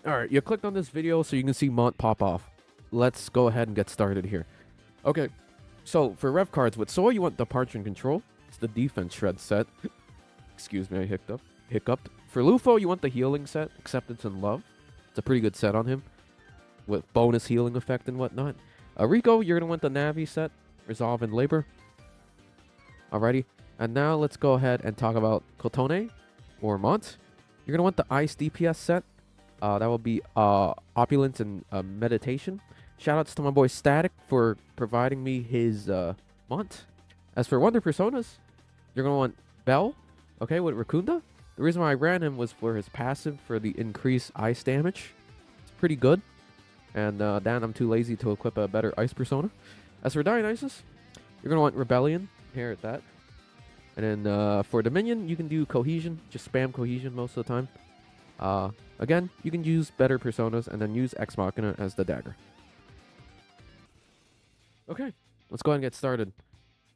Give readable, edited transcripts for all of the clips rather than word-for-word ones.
Alright, you clicked on this video so you can see Mont pop off. Let's go ahead and get started here. Okay, so for rev cards, with Soy, you want the Parchment Control. It's the defense shred set. Excuse me, I hiccuped. For Lufo, you want the healing set, Acceptance and Love. It's a pretty good set on him, with bonus healing effect and whatnot. Rico, you're going to want the Navi set, Resolve and Labor. Alrighty, and now let's go ahead and talk about Kotone, or Mont. You're going to want the Ice DPS set. That will be Opulence and Meditation. Shoutouts to my boy Static for providing me his Mont. As for Wonder Personas, you're going to want Bell, okay, with Rakunda. The reason why I ran him was for his passive for the increased ice damage. It's pretty good. And Dan, I'm too lazy to equip a better ice persona. As for Dionysus, you're going to want Rebellion. Here at that. And then for Dominion, you can do Cohesion. Just spam Cohesion most of the time. Again, you can use better personas and then use Ex Machina as the dagger. Okay, let's go ahead and get started.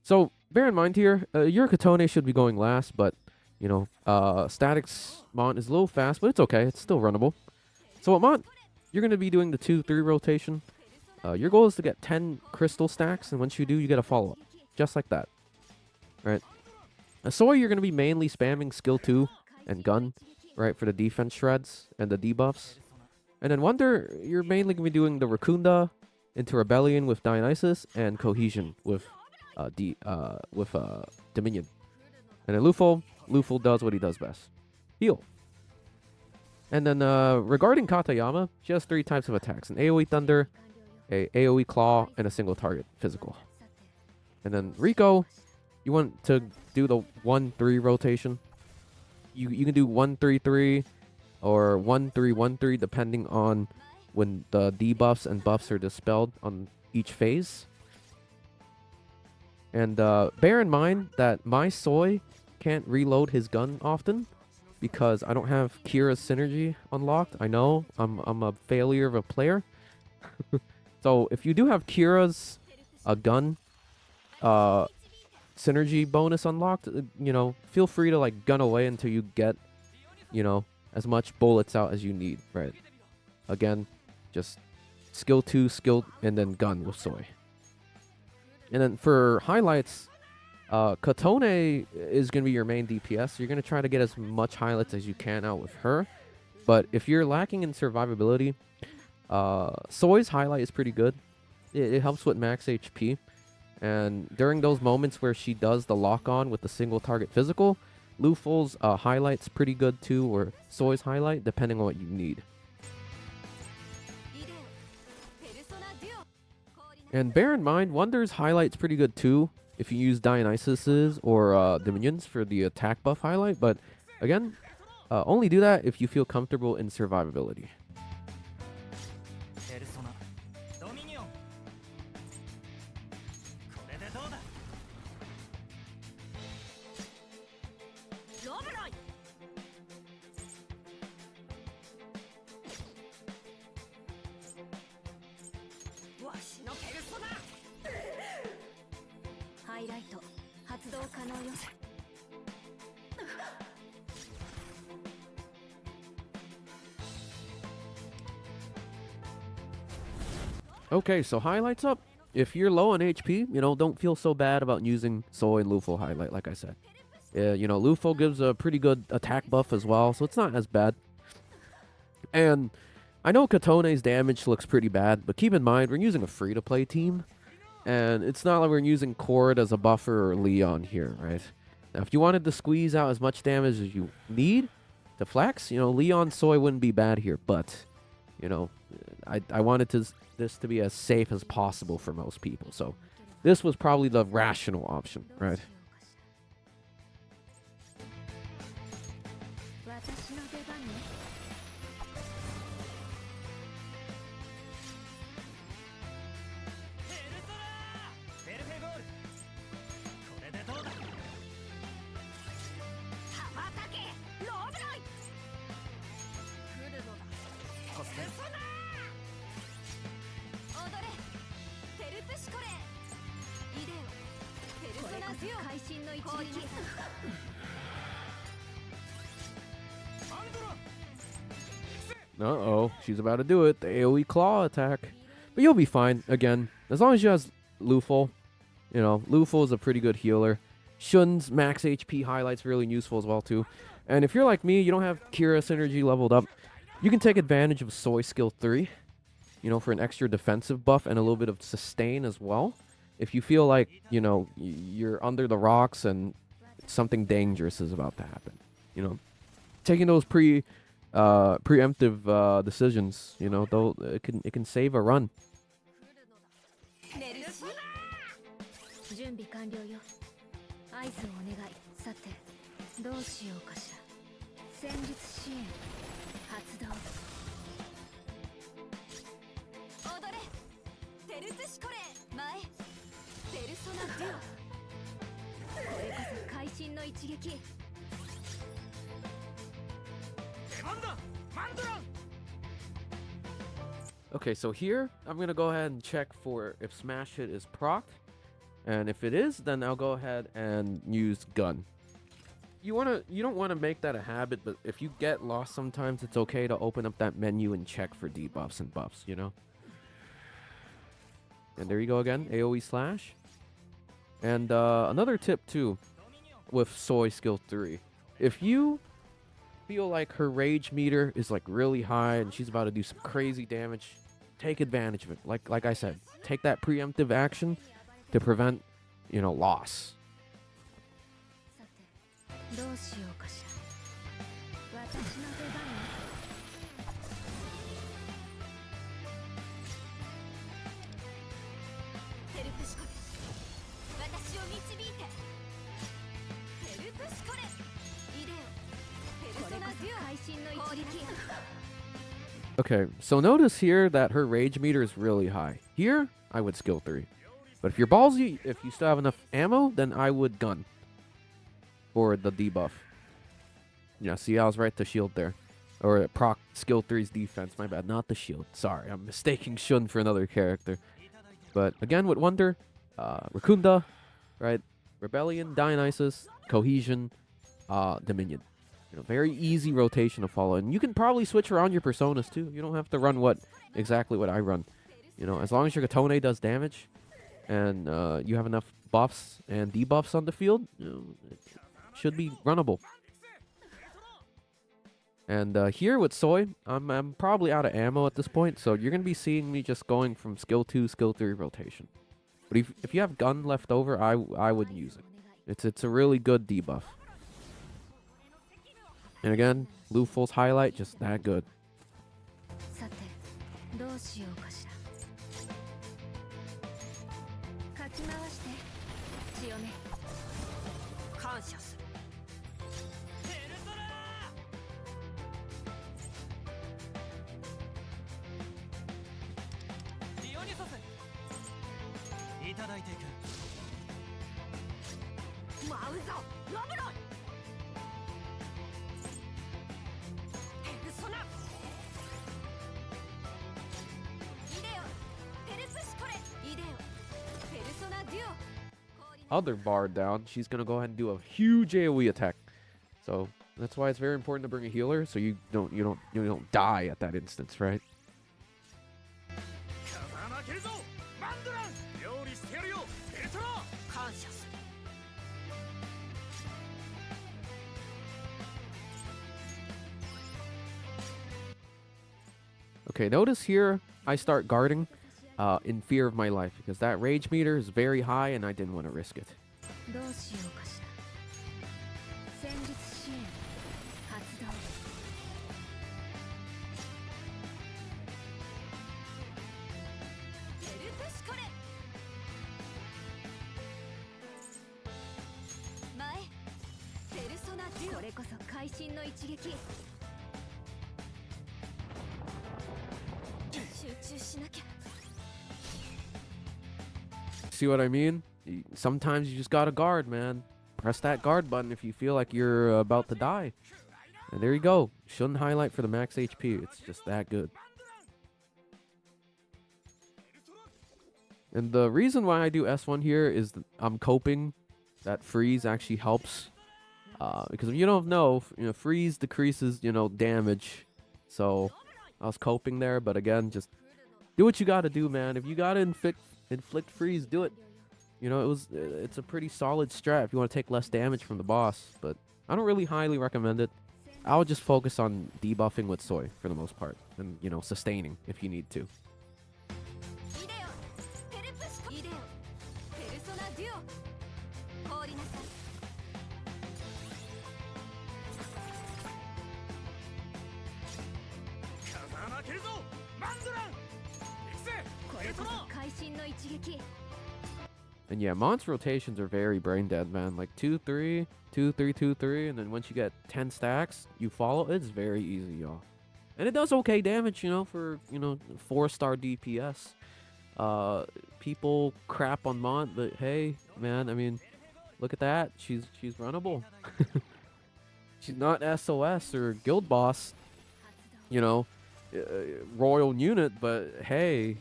So, bear in mind here, your Katone should be going last, but, you know, Static's Mont is a little fast, but it's okay. It's still runnable. So, at Mont, you're going to be doing the 2-3 rotation. Your goal is to get 10 crystal stacks, and once you do, you get a follow-up. Just like that. Right? Soy, you're going to be mainly spamming skill 2 and gun, right, for the defense shreds and the debuffs. And then Wonder, you're mainly going to be doing the Rakunda into Rebellion with Dionysus and Cohesion with Dominion. And then Lufo does what he does best. Heal. And then regarding Katayama, she has 3 types of attacks. An AoE Thunder, a AoE Claw, and a single target physical. And then Rico, you want to do the 1-3 rotation. You can do 1-3-3 or 1-3-1-3 depending on when the debuffs and buffs are dispelled on each phase. And bear in mind that my Soy can't reload his gun often because I don't have Kira's synergy unlocked. I know I'm a failure of a player. So if you do have Kira's gun synergy bonus unlocked, you know, feel free to like gun away until you get, you know, as much bullets out as you need, right? Again, just skill 2, skill, and then gun with Soy. And then for highlights, Kotone is going to be your main DPS. You're going to try to get as much highlights as you can out with her. But if you're lacking in survivability, Soy's highlight is pretty good. It helps with max HP. And during those moments where she does the lock-on with the single target physical, Lufo's highlight's pretty good too, or Soy's highlight, depending on what you need. And bear in mind, Wonder's highlight's pretty good too, if you use Dionysus's or Dominions for the attack buff highlight. But again, only do that if you feel comfortable in survivability. Okay, so highlights up. If you're low on HP, you know, don't feel so bad about using Soy and Lufo highlight, like I said. You know, Lufo gives a pretty good attack buff as well, so it's not as bad. And I know Katone's damage looks pretty bad, but keep in mind, we're using a free-to-play team. And it's not like we're using Cord as a buffer or Leon here, right? Now, if you wanted to squeeze out as much damage as you need to flex, you know, Leon Soy wouldn't be bad here. But, you know, I wanted this to be as safe as possible for most people. So this was probably the rational option, right? Uh-oh, she's about to do it. The AoE claw attack. But you'll be fine, again. As long as you have Luful. You know, Luful is a pretty good healer. Shun's max HP highlight's really useful as well, too. And if you're like me, you don't have Kira synergy leveled up, you can take advantage of Soy skill 3. You know, for an extra defensive buff and a little bit of sustain as well. If you feel like, you know, you're under the rocks and something dangerous is about to happen. You know, taking those preemptive decisions, you know, though it can save a run. 準備完了よ。合図をお願い。さて、どうしようかしら。戦術支援発動。踊れ。テルプシコレ前。ペルソナデュオ。これこそ会心の一撃。出番だ。マンドラン。 Okay, so here I'm gonna go ahead and check for if smash hit is procced. And if it is, then I'll go ahead and use gun. You don't wanna make that a habit, but if you get lost sometimes, it's okay to open up that menu and check for debuffs and buffs, you know? And there you go again, AoE slash. And another tip too, with Soy skill 3. If you feel like her rage meter is like really high and she's about to do some crazy damage, take advantage of it. Like I said, take that preemptive action to prevent, you know, loss. さて、どうしようかしら。私の出番よ。テルプシコレ。私を導いて。テルプシコレ。イデオ。ペルソナデュオ。会心の一撃。 Okay, so notice here that her rage meter is really high. Here, I would skill 3. But if you're ballsy, if you still have enough ammo, then I would gun for the debuff. Yeah, see, I was right to shield there. Or proc skill 3's defense. My bad, not the shield. Sorry, I'm mistaking Shun for another character. But again, with Wonder, Rakunda, right? Rebellion, Dionysus, Cohesion, Dominion. You know, very easy rotation to follow. And you can probably switch around your personas too. You don't have to run exactly what I run. You know, as long as your Katone does damage and you have enough buffs and debuffs on the field, you know, it should be runnable. And here with Soy, I'm probably out of ammo at this point, so you're going to be seeing me just going from skill 2, skill 3 rotation. But if you have gun left over, I would use it. It's a really good debuff. And again, Luful's highlight, just that good. さて、どうしようかしら。かき回して、強め。感謝する。ペルソナー。ディオニソス。いただいていく。マウザ、ラブライ。 Other bard down, she's gonna go ahead and do a huge AoE attack. So that's why it's very important to bring a healer, so you don't die at that instance, right? Okay, notice here I start guarding in fear of my life because that rage meter is very high and I didn't want to risk it. See what I mean? Sometimes you just gotta guard, man. Press that guard button if you feel like you're about to die. And there you go. Shouldn't highlight for the max HP. It's just that good. And the reason why I do S1 here is that I'm coping that freeze actually helps. Because if you don't know, freeze decreases, damage. So I was coping there, but again, just do what you gotta do, man. If you gotta inflict freeze, do it. You know, it's a pretty solid strat if you want to take less damage from the boss, but I don't really highly recommend it. I would just focus on debuffing with soy for the most part, and you know, sustaining if you need to. And yeah, Mont's rotations are very brain dead, man. Like 2-3, 2-3, 2-3, and then once you get 10 stacks, you follow. It's very easy, y'all. And it does okay damage, you know, for, you know, 4-star DPS. People crap on Mont, but hey, man, I mean, look at that. She's runnable. She's not SOS or guild boss, you know, royal unit, but hey,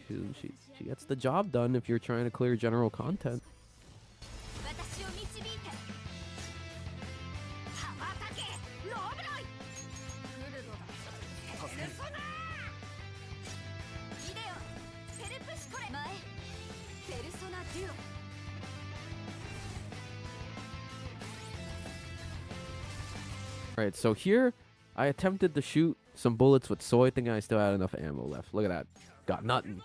she gets the job done if you're trying to clear general content. Alright, so here I attempted to shoot some bullets with soy, thinking I still had enough ammo left. Look at that. Got nothing.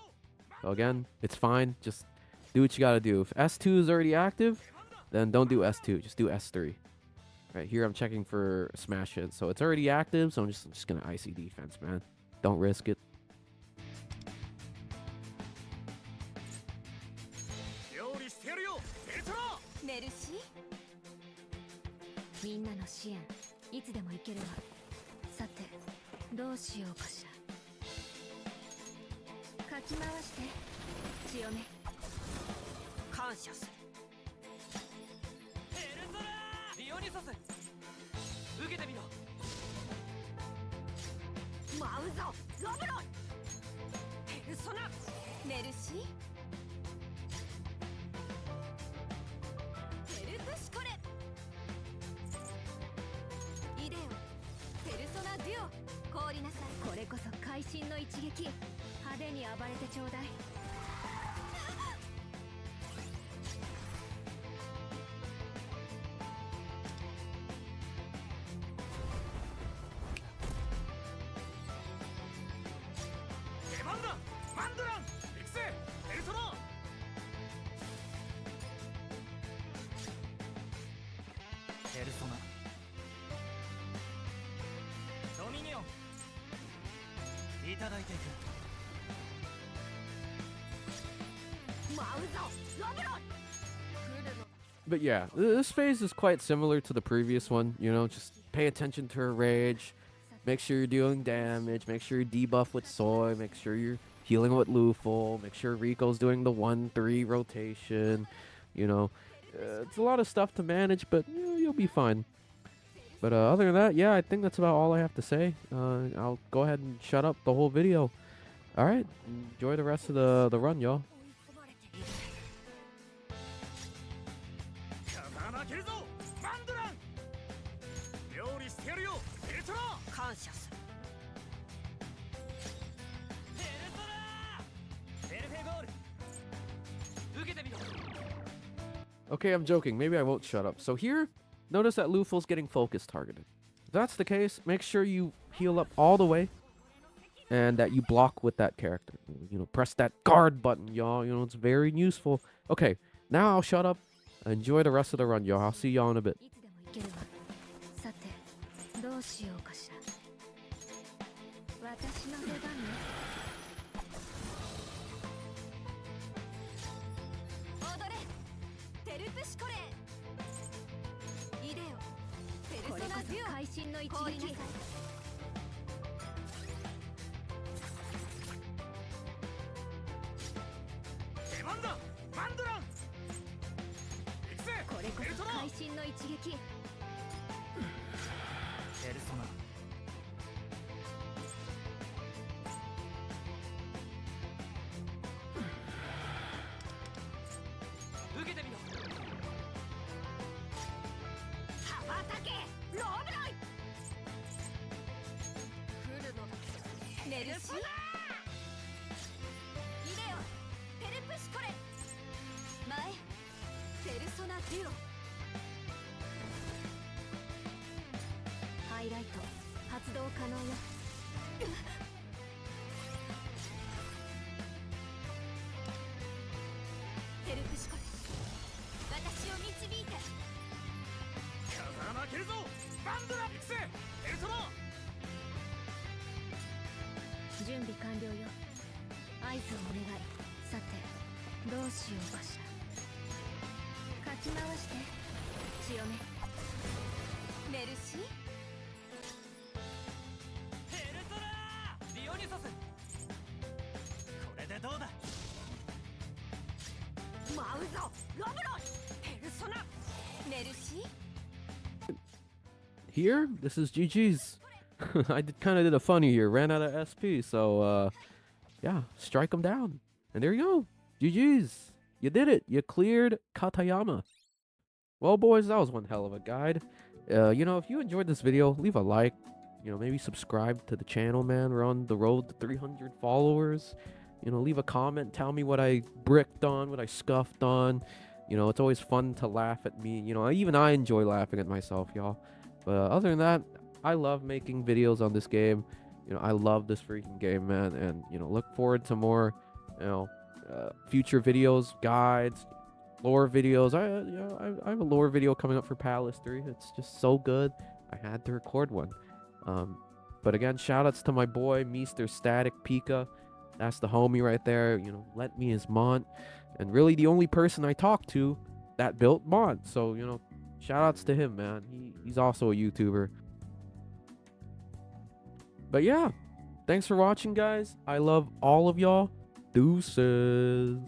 So again, it's fine. Just do what you gotta do. If S2 is already active, then don't do S2. Just do S3. Right here, I'm checking for smash hit. So it's already active, so I'm just gonna icy defense, man. Don't risk it. But yeah, this phase is quite similar to the previous one. You know, just pay attention to her rage. Make sure you're dealing damage. Make sure you debuff with soy. Make sure you're healing with Luful. Make sure Rico's doing the 1-3 rotation. You know, it's a lot of stuff to manage, but you'll be fine. But other than that, yeah, I think that's about all I have to say. I'll go ahead and shut up the whole video. All right, enjoy the rest of the run, y'all. Okay, I'm joking. Maybe I won't shut up. So here, notice that Luful's getting focus targeted. If that's the case, make sure you heal up all the way and that you block with that character. You know, press that guard button, y'all. You know, it's very useful. Okay, now I'll shut up. Enjoy the rest of the run, y'all. I'll see y'all in a bit. メルシー。イデオペルプシコレ。前ペルソナデュオ。ハイライト発動可能よ。ペルプシコレ、私を導いて。風間負けるぞ。バンドラ育成エルトロ。準備完了よ。合図をお願い。さてどうしようかしら。かき回して強め。メルシー。エルトラディオニソス。これでどうだ。舞うぞロブロス。ペルソナメルシー。 Here, this is GG's. I kind of did a funny here. Ran out of SP, so yeah, strike them down. And there you go. GG's. You did it. You cleared Katayama. Well, boys, that was one hell of a guide. You know, if you enjoyed this video, leave a like. You know, maybe subscribe to the channel, man. We're on the road to 300 followers. You know, leave a comment. Tell me what I bricked on, what I scuffed on. You know, it's always fun to laugh at me. You know, even I enjoy laughing at myself, y'all. But other than that, I love making videos on this game. You know, I love this freaking game, man. And, you know, look forward to more, you know, future videos, guides, lore videos. I have a lore video coming up for Palace 3. It's just so good. I had to record one. But again, shout outs to my boy, Mr. Static Pika. That's the homie right there. You know, lent me his Mont. And really the only person I talked to that built Mont. So, you know, shout outs to him, man. He's also a YouTuber. But yeah, thanks for watching, guys. I love all of y'all. Deuces.